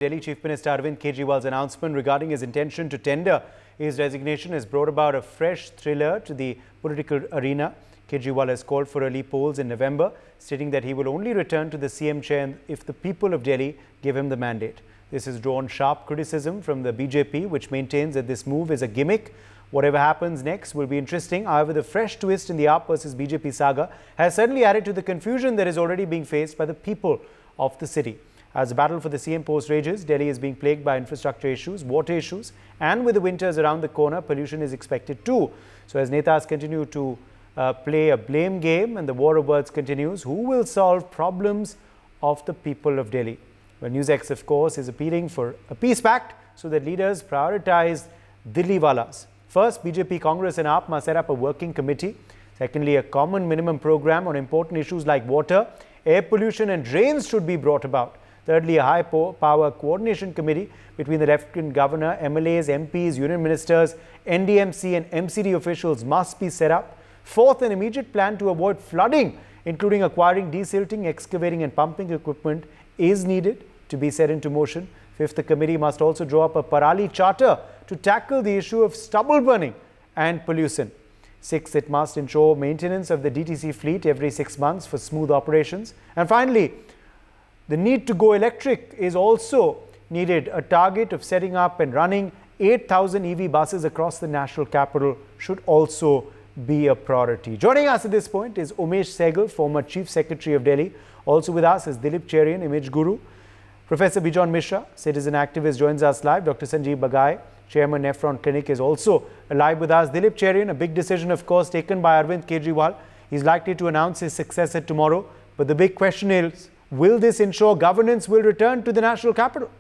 Delhi Chief Minister Arvind Kejriwal's announcement regarding his intention to tender his resignation has brought about a fresh thriller to the political arena. Kejriwal has called for early polls in November, stating that he will only return to the CM chair if the people of Delhi give him the mandate. This has drawn sharp criticism from the BJP, which maintains that this move is a gimmick. Whatever happens next will be interesting. However, the fresh twist in the AAP versus BJP saga has certainly added to the confusion that is already being faced by the people of the city. As the battle for the CM post rages, Delhi is being plagued by infrastructure issues, water issues, and with the winters around the corner, pollution is expected too. So as netas continue to play a blame game and the war of words continues, who will solve problems of the people of Delhi? Well, NewsX, of course, is appealing for a peace pact so that leaders prioritize Dilliwalas. First, BJP, Congress and AAP must set up a working committee. Secondly, a common minimum program on important issues like water, air pollution and drains should be brought about. Thirdly, a high-power coordination committee between the Lieutenant Governor, MLAs, MPs, Union Ministers, NDMC and MCD officials must be set up. Fourth, an immediate plan to avoid flooding, including acquiring desilting, excavating and pumping equipment, is needed to be set into motion. Fifth, the committee must also draw up a Parali charter to tackle the issue of stubble burning and pollution. Sixth, it must ensure maintenance of the DTC fleet every 6 months for smooth operations. And finally, the need to go electric is also needed. A target of setting up and running 8,000 EV buses across the national capital should also be a priority. Joining us at this point is Umesh Sehgal, former Chief Secretary of Delhi. Also with us is Dilip Cherian, Image Guru. Professor Bijon Mishra, citizen activist, joins us live. Dr. Sanjeev Bagai, Chairman Nephron Clinic, is also live with us. Dilip Cherian, a big decision, of course, taken by Arvind Kejriwal. He's likely to announce his successor tomorrow. But the big question is, will this ensure governance will return to the national capital?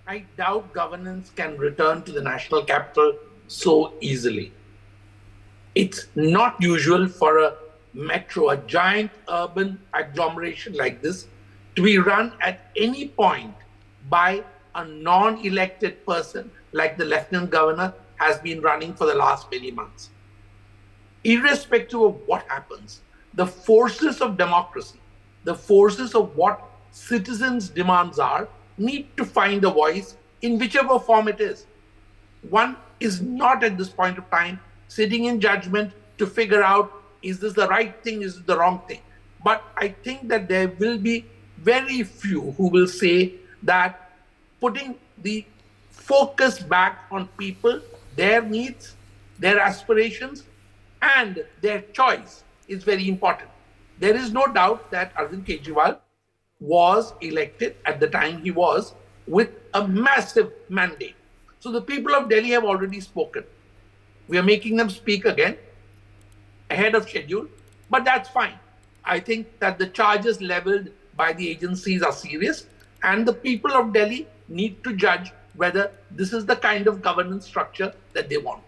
I doubt governance can return to the national capital so easily. It's not usual for a metro, a giant urban agglomeration like this, to be run at any point by a non-elected person like the Lieutenant Governor has been running for the last many months. Irrespective of what happens, the forces of democracy, the forces of what citizens' demands are, need to find a voice in whichever form it is. One is not at this point of time sitting in judgment to figure out, is this the right thing, is it the wrong thing? But I think that there will be very few who will say that putting the focus back on people, their needs, their aspirations, and their choice is very important. There is no doubt that Arvind Kejriwal was elected at the time he was with a massive mandate. So the people of Delhi have already spoken. We are making them speak again ahead of schedule, but that's fine. I think that the charges leveled by the agencies are serious, and the people of Delhi need to judge whether this is the kind of governance structure that they want.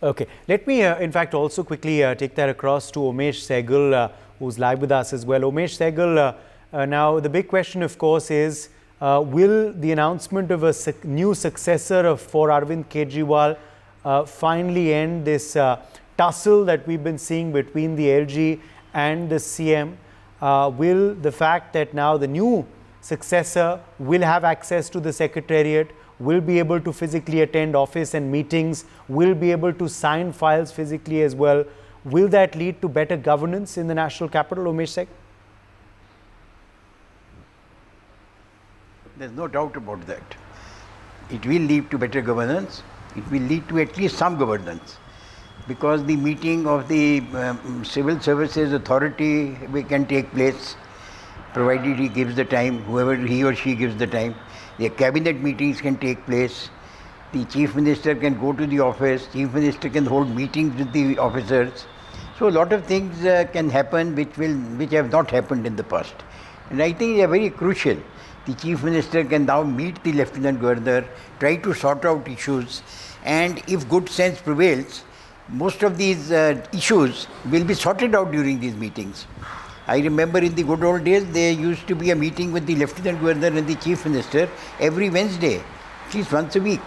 Okay, let me in fact also quickly take that across to Umesh Sehgal, who's live with us as well. Umesh Sehgal, now the big question of course is, will the announcement of a new successor for Arvind Kejriwal finally end this tussle that we've been seeing between the LG and the CM? Will the fact that now the new successor will have access to the secretariat, will be able to physically attend office and meetings, will be able to sign files physically as well, will that lead to better governance in the national capital, Umesh Sehgal? There's no doubt about that. It will lead to better governance. It will lead to at least some governance, because the meeting of the Civil Services Authority can take place, provided he gives the time, whoever he or she gives the time. The cabinet meetings can take place. The Chief Minister can go to the office. Chief Minister can hold meetings with the officers. So a lot of things can happen which have not happened in the past. And I think they are very crucial. The Chief Minister can now meet the Lieutenant Governor, try to sort out issues, and if good sense prevails, most of these issues will be sorted out during these meetings. I remember in the good old days, there used to be a meeting with the Lieutenant Governor and the Chief Minister every Wednesday, at least once a week.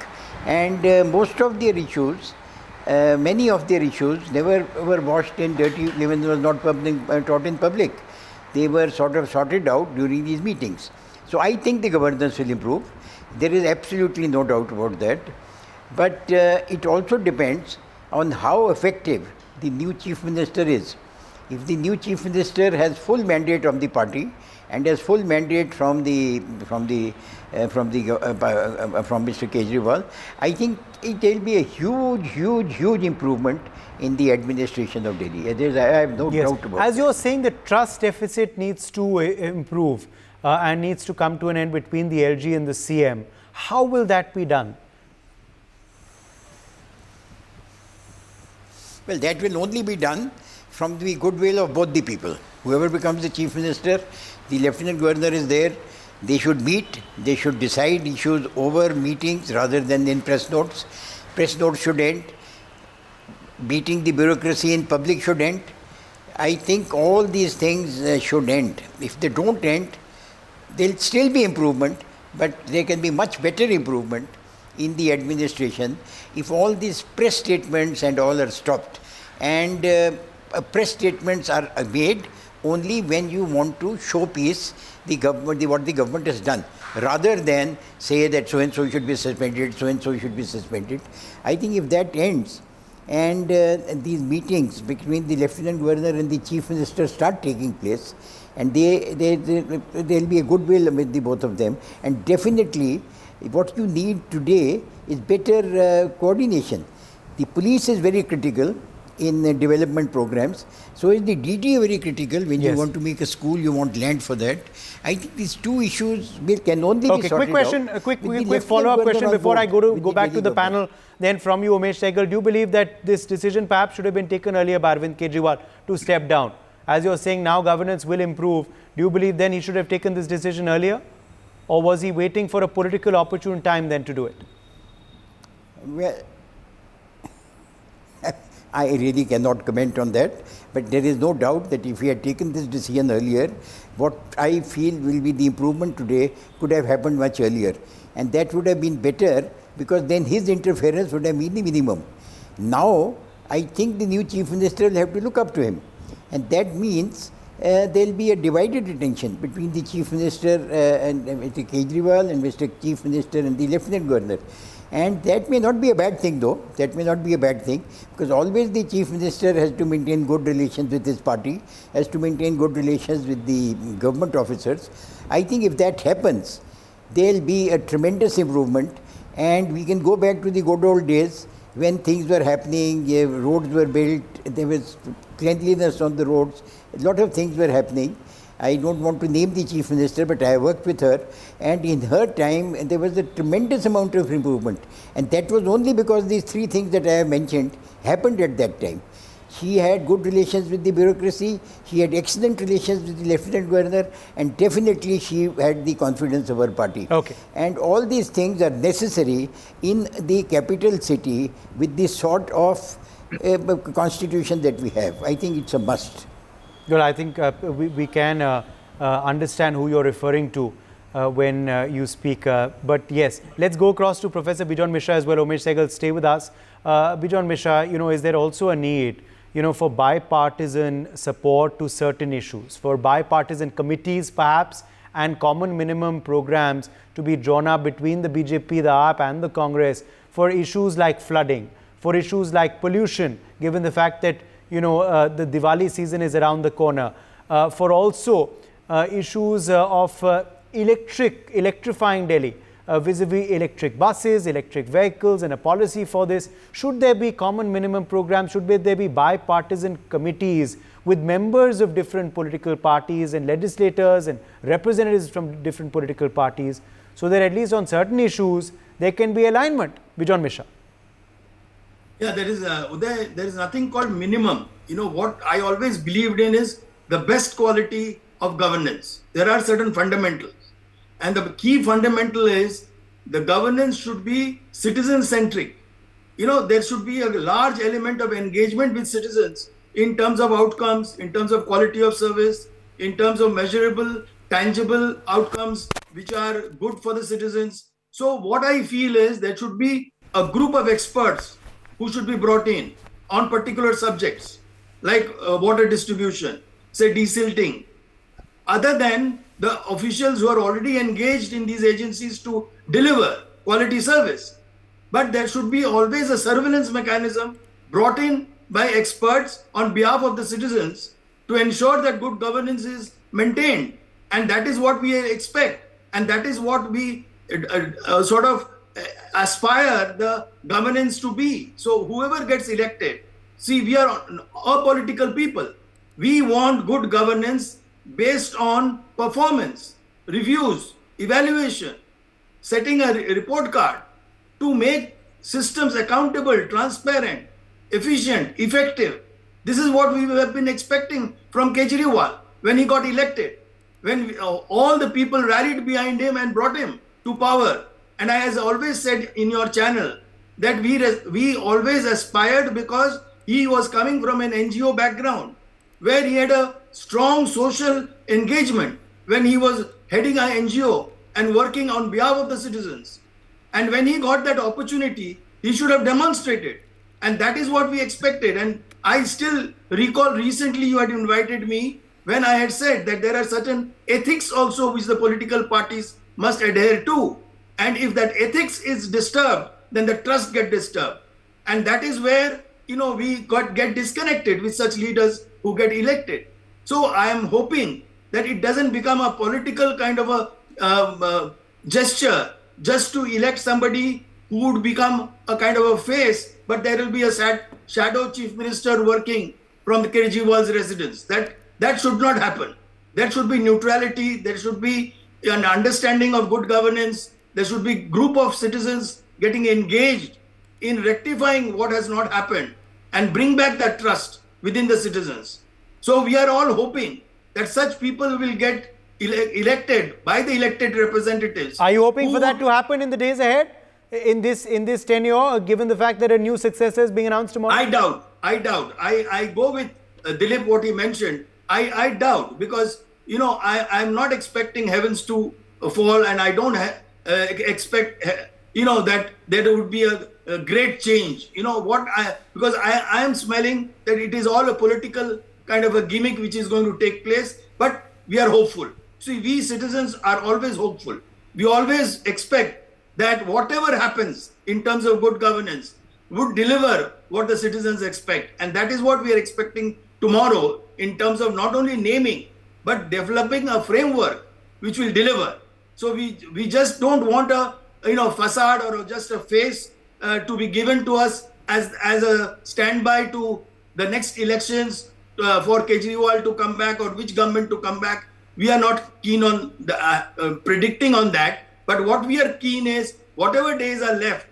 And most of their issues, many of their issues never were washed in dirty, even though it was not taught in public. They were sort of sorted out during these meetings. So I think the governance will improve. There is absolutely no doubt about that. But it also depends on how effective the new Chief Minister is. If the new Chief Minister has full mandate of the party and has full mandate from Mr. Kejriwal, I think it will be a huge improvement in the administration of Delhi. I have no doubt about it. As you're saying, the trust deficit needs to improve and needs to come to an end between the LG and the CM. How will that be done? Well, that will only be done from the goodwill of both the people. Whoever becomes the Chief Minister, the Lieutenant Governor is there. They should meet, they should decide issues over meetings rather than in press notes. Press notes should end. Beating the bureaucracy in public should end. I think all these things should end. If they don't end, there will still be improvement, but there can be much better improvement in the administration if all these press statements and all are stopped. And press statements are made only when you want to showpiece the government, what the government has done, rather than say that so and so should be suspended, so and so should be suspended. I think if that ends and these meetings between the Lieutenant Governor and the Chief Minister start taking place, and there will be a goodwill with the both of them, and definitely what you need today is better coordination. The police is very critical in development programs. So is the DTA very critical. When you want to make a school, you want land for that. I think these two issues can only be sorted out. A quick follow-up question before I go back to the panel. Then from you, Umesh Sehgal, do you believe that this decision perhaps should have been taken earlier by Arvind Kejriwal to step down? As you're saying now governance will improve. Do you believe then he should have taken this decision earlier? Or was he waiting for a political opportune time then to do it? Well, I really cannot comment on that, but there is no doubt that if he had taken this decision earlier, what I feel will be the improvement today could have happened much earlier. And that would have been better because then his interference would have been the minimum. Now, I think the new Chief Minister will have to look up to him. And that means there will be a divided attention between the Chief Minister and Mr. Kejriwal and Mr. Chief Minister and the Lieutenant Governor. And that may not be a bad thing though, that may not be a bad thing, because always the Chief Minister has to maintain good relations with his party, has to maintain good relations with the government officers. I think if that happens, there will be a tremendous improvement and we can go back to the good old days when things were happening, roads were built, there was cleanliness on the roads, a lot of things were happening. I don't want to name the Chief Minister, but I worked with her, and in her time there was a tremendous amount of improvement, and that was only because these three things that I have mentioned happened at that time. She had good relations with the bureaucracy, she had excellent relations with the Lieutenant Governor, and definitely she had the confidence of her party. Okay. And all these things are necessary in the capital city with the sort of constitution that we have. I think it's a must. Well, I think we can understand who you're referring to when you speak. But yes, let's go across to Professor Bijon Mishra as well. Umesh Sehgal, stay with us. Bijon Mishra, is there also a need, for bipartisan support to certain issues, for bipartisan committees perhaps, and common minimum programs to be drawn up between the BJP, the AAP and the Congress for issues like flooding, for issues like pollution, given the fact that the Diwali season is around the corner, for also issues of electrifying Delhi, vis-a-vis electric buses, electric vehicles, and a policy for this. Should there be common minimum programs? Should there be bipartisan committees with members of different political parties and legislators and representatives from different political parties, so that at least on certain issues there can be alignment? Bijon Mishra. Yeah, there is nothing called minimum. What I always believed in is the best quality of governance. There are certain fundamentals. And the key fundamental is the governance should be citizen-centric. There should be a large element of engagement with citizens in terms of outcomes, in terms of quality of service, in terms of measurable, tangible outcomes which are good for the citizens. So what I feel is there should be a group of experts who should be brought in on particular subjects like water distribution, say desilting, other than the officials who are already engaged in these agencies to deliver quality service. But there should be always a surveillance mechanism brought in by experts on behalf of the citizens to ensure that good governance is maintained. And that is what we expect. And that is what we sort of aspire the governance to be. So whoever gets elected, see, we are apolitical people. We want good governance based on performance, reviews, evaluation, setting a report card to make systems accountable, transparent, efficient, effective. This is what we have been expecting from Kejriwal when he got elected, when all the people rallied behind him and brought him to power. And I has always said in your channel that we always aspired because he was coming from an NGO background where he had a strong social engagement when he was heading an NGO and working on behalf of the citizens. And when he got that opportunity, he should have demonstrated. And that is what we expected. And I still recall recently you had invited me when I had said that there are certain ethics also which the political parties must adhere to. And if that ethics is disturbed, then the trust gets disturbed. And that is where, we get disconnected with such leaders who get elected. So I am hoping that it doesn't become a political kind of a gesture just to elect somebody who would become a kind of a face, but there will be a shadow chief minister working from the Kejriwal's residence. That should not happen. There should be neutrality. There should be an understanding of good governance. There should be group of citizens getting engaged in rectifying what has not happened and bring back that trust within the citizens. So we are all hoping that such people will get elected by the elected representatives. Are you hoping for that to happen in the days ahead, in this tenure, given the fact that a new successor is being announced tomorrow? I doubt. I go with Dilip, what he mentioned. I doubt because, I'm not expecting heavens to fall, and I don't expect, that there would be a great change. Because I am smelling that it is all a political kind of a gimmick which is going to take place, but we are hopeful. See, we citizens are always hopeful. We always expect that whatever happens in terms of good governance would deliver what the citizens expect. And that is what we are expecting tomorrow in terms of not only naming, but developing a framework which will deliver. So we just don't want a facade or just a face to be given to us as a standby to the next elections for Kejriwal to come back or which government to come back. We are not keen on predicting on that. But what we are keen is whatever days are left,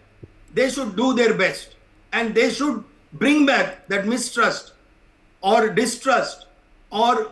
they should do their best. And they should bring back that mistrust or distrust or,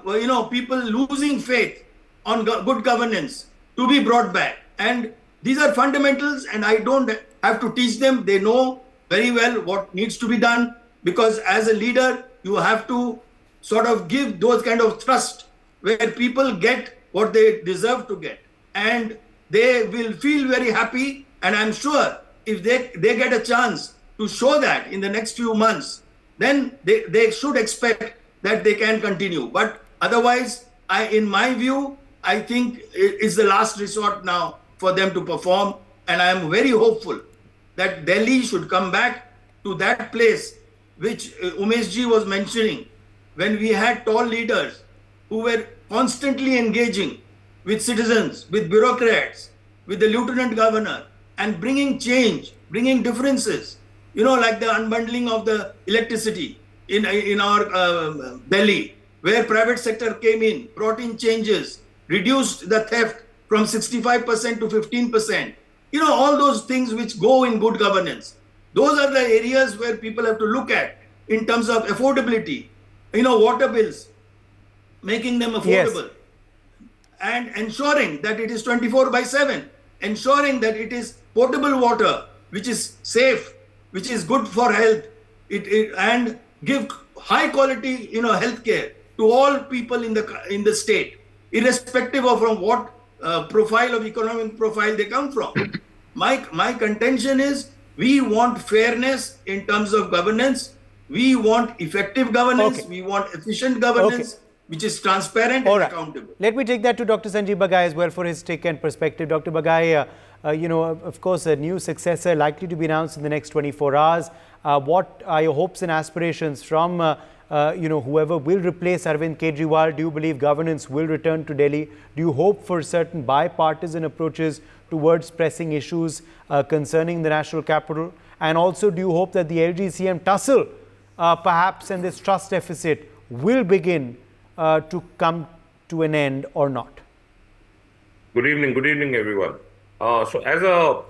people losing faith on good governance to be brought back. And these are fundamentals, and I don't have to teach them. They know very well what needs to be done, because as a leader, you have to sort of give those kind of trust where people get what they deserve to get. And they will feel very happy. And I'm sure if they get a chance to show that in the next few months, then they should expect that they can continue. But otherwise, in my view, I think it's the last resort now for them to perform. And I am very hopeful that Delhi should come back to that place which Umeshji was mentioning, when we had tall leaders who were constantly engaging with citizens, with bureaucrats, with the lieutenant governor, and bringing change, bringing differences, like the unbundling of the electricity in our Delhi, where private sector came in, brought in changes, reduced the theft from 65% to 15%. All those things which go in good governance. Those are the areas where people have to look at in terms of affordability. Water bills, making them affordable. Yes. And ensuring that it is 24/7, ensuring that it is potable water, which is safe, which is good for health, and give high quality, healthcare to all people in the state, irrespective of from what profile of economic profile they come from. My contention is we want fairness in terms of governance. We want effective governance. Okay. We want efficient governance. Okay. which is transparent All and right. accountable. Let me take that to Dr. Sanjeev Bagai as well for his take and perspective. Dr. Bagai, of course, a new successor likely to be announced in the next 24 hours. What are your hopes and aspirations from, whoever will replace Arvind Kejriwal? Do you believe governance will return to Delhi? Do you hope for certain bipartisan approaches towards pressing issues concerning the national capital? And also, do you hope that the LG-CM tussle, perhaps, and this trust deficit will begin to come to an end or not? Good evening, everyone. So, as a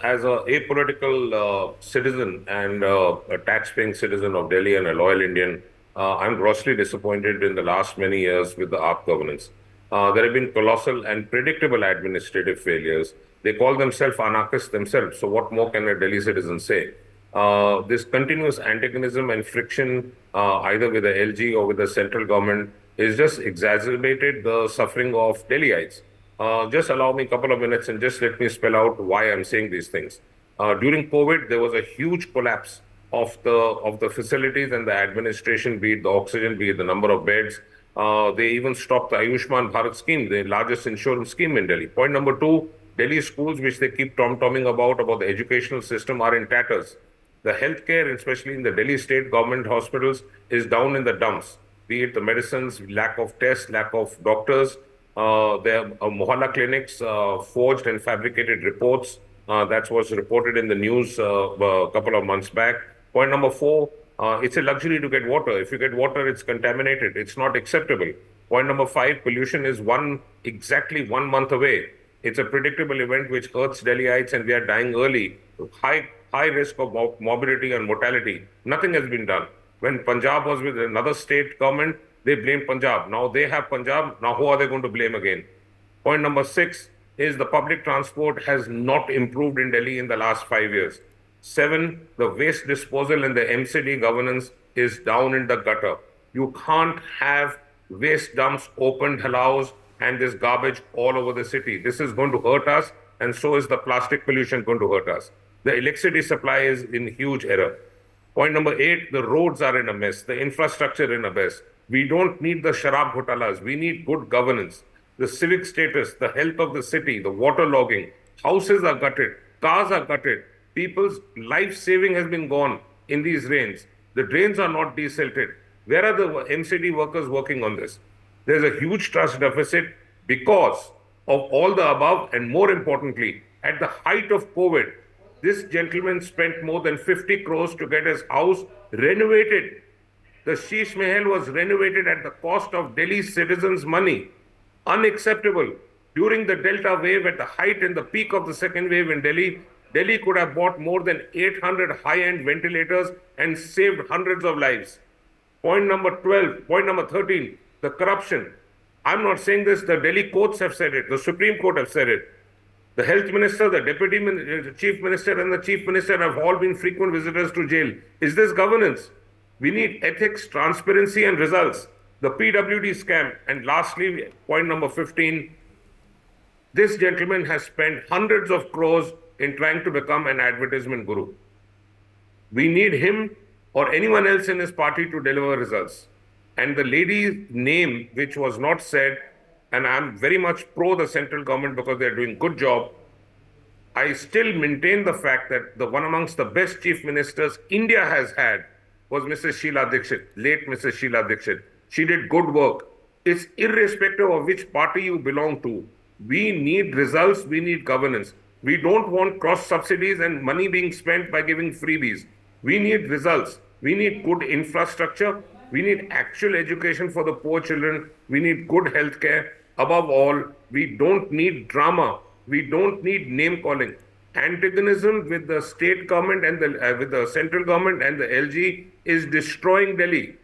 apolitical citizen and a tax-paying citizen of Delhi and a loyal Indian, I'm grossly disappointed in the last many years with the AAP governance. There have been colossal and predictable administrative failures. They call themselves anarchists themselves. So, what more can a Delhi citizen say? This continuous antagonism and friction, either with the LG or with the central government, is just exacerbated the suffering of Delhiites. Just allow me a couple of minutes and just let me spell out why I'm saying these things. During COVID, there was a huge collapse of the facilities and the administration, be it the oxygen, be it the number of beds. They even stopped the Ayushman Bharat scheme, the largest insurance scheme in Delhi. Point number two, Delhi schools, which they keep tom-tomming about the educational system, are in tatters. The healthcare, especially in the Delhi state government hospitals, is down in the dumps. Be it the medicines, lack of tests, lack of doctors. There are mohalla clinics, forged and fabricated reports. That was reported in the news a couple of months back. Point number four, it's a luxury to get water. If you get water, it's contaminated. It's not acceptable. Point number five, pollution is exactly 1 month away. It's a predictable event which hurts Delhiites, and we are dying early. High risk of morbidity and mortality. Nothing has been done. When Punjab was with another state government, they blamed Punjab. Now they have Punjab. Now who are they going to blame again? Point number six is the public transport has not improved in Delhi in the last 5 years. 7, the waste disposal and the MCD governance is down in the gutter. You can't have waste dumps opened, house, and this garbage all over the city. This is going to hurt us, and so is the plastic pollution going to hurt us. The electricity supply is in huge error. Point number 8, the roads are in a mess, the infrastructure in a mess. We don't need the sharab ghotalas. We need good governance. The civic status, the health of the city, the water logging, houses are gutted, cars are gutted. People's life saving has been gone in these rains. The drains are not desilted. Where are the MCD workers working on this? There's a huge trust deficit because of all the above, and more importantly, at the height of COVID, this gentleman spent more than 50 crores to get his house renovated. The Sheesh Mahal was renovated at the cost of Delhi citizens' money. Unacceptable. During the Delta wave, at the height and the peak of the second wave in Delhi, Delhi could have bought more than 800 high-end ventilators and saved hundreds of lives. Point number 13, the corruption. I'm not saying this, the Delhi courts have said it, the Supreme Court have said it. The health minister, the deputy chief minister, and the chief minister have all been frequent visitors to jail. Is this governance? We need ethics, transparency, and results. The PWD scam. And lastly, point number 15, this gentleman has spent hundreds of crores in trying to become an advertisement guru. We need him or anyone else in his party to deliver results. And the lady's name, which was not said, and I'm very much pro the central government because they're doing a good job, I still maintain the fact that the one amongst the best chief ministers India has had was Mrs. Sheila Dikshit, late Mrs. Sheila Dikshit. She did good work. It's irrespective of which party you belong to. We need results, we need governance. We don't want cross subsidies and money being spent by giving freebies. We need results. We need good infrastructure. We need actual education for the poor children. We need good health care. Above all, we don't need drama. We don't need name calling. Antagonism with the state government and with the central government and the LG is destroying Delhi.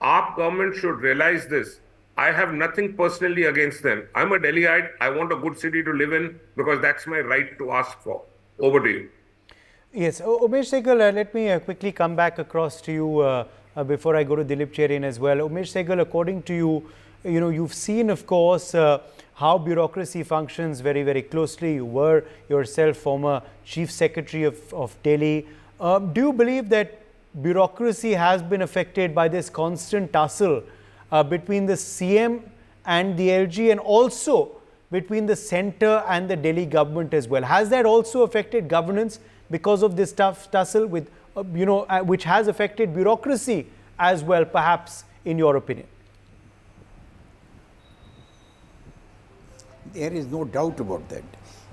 Our government should realize this. I have nothing personally against them. I'm a Delhiite. I want a good city to live in because that's my right to ask for. Over to you. Yes, Umesh Sehgal, let me quickly come back across to you before I go to Dilip Cherian as well. Umesh Sehgal, according to you, you've seen, of course, how bureaucracy functions very, very closely. You were yourself former Chief Secretary of Delhi. Do you believe that bureaucracy has been affected by this constant tussle between the CM and the LG, and also between the centre and the Delhi government as well. Has that also affected governance because of this tough tussle with, which has affected bureaucracy as well, perhaps, in your opinion? There is no doubt about that.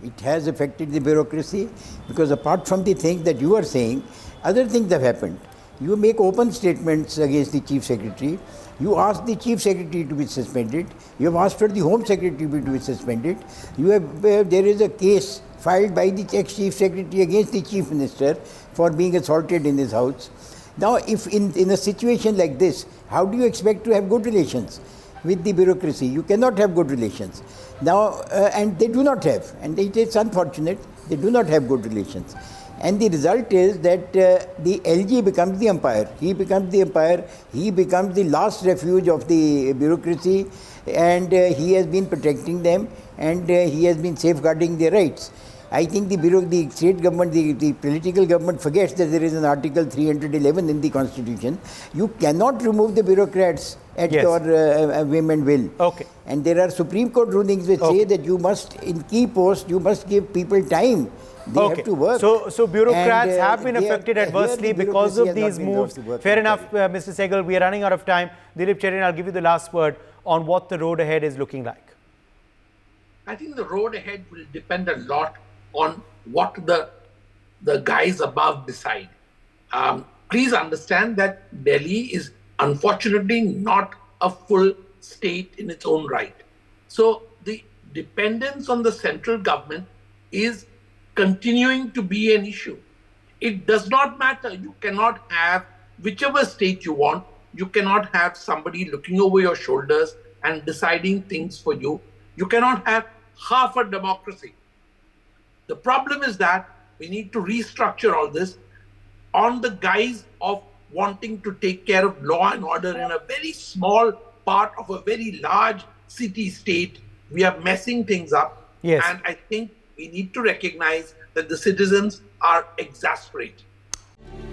It has affected the bureaucracy, because apart from the things that you are saying, other things have happened. You make open statements against the Chief Secretary. You ask the Chief Secretary to be suspended. You have asked for the Home Secretary to be suspended. There is a case filed by the ex-Chief Secretary against the Chief Minister for being assaulted in his house. Now, if in a situation like this, how do you expect to have good relations with the bureaucracy? You cannot have good relations. Now, and they do not have, and it is unfortunate, they do not have good relations. And the result is that the LG becomes the umpire. He becomes the umpire, he becomes the last refuge of the bureaucracy, and he has been protecting them, and he has been safeguarding their rights. I think the state government, the political government forgets that there is an Article 311 in the Constitution. You cannot remove the bureaucrats at your whim and will. Okay. And there are Supreme Court rulings which say that you must, in key posts, you must give people time. They have to work. So bureaucrats have been affected adversely because of these moves. Fair enough, Mr. Sehgal. We are running out of time. Dilip Cherian, I'll give you the last word on what the road ahead is looking like. I think the road ahead will depend a lot on what the guys above decide. Please understand that Delhi is unfortunately not a full state in its own right. So the dependence on the central government is continuing to be an issue. It does not matter. You cannot have whichever state you want. You cannot have somebody looking over your shoulders and deciding things for you. You cannot have half a democracy. The problem is that we need to restructure all this on the guise of wanting to take care of law and order in a very small part of a very large city-state. We are messing things up. Yes. And I think we need to recognize that the citizens are exasperated.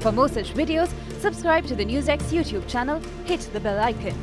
For more such videos, subscribe to the NewsX YouTube channel, hit the bell icon.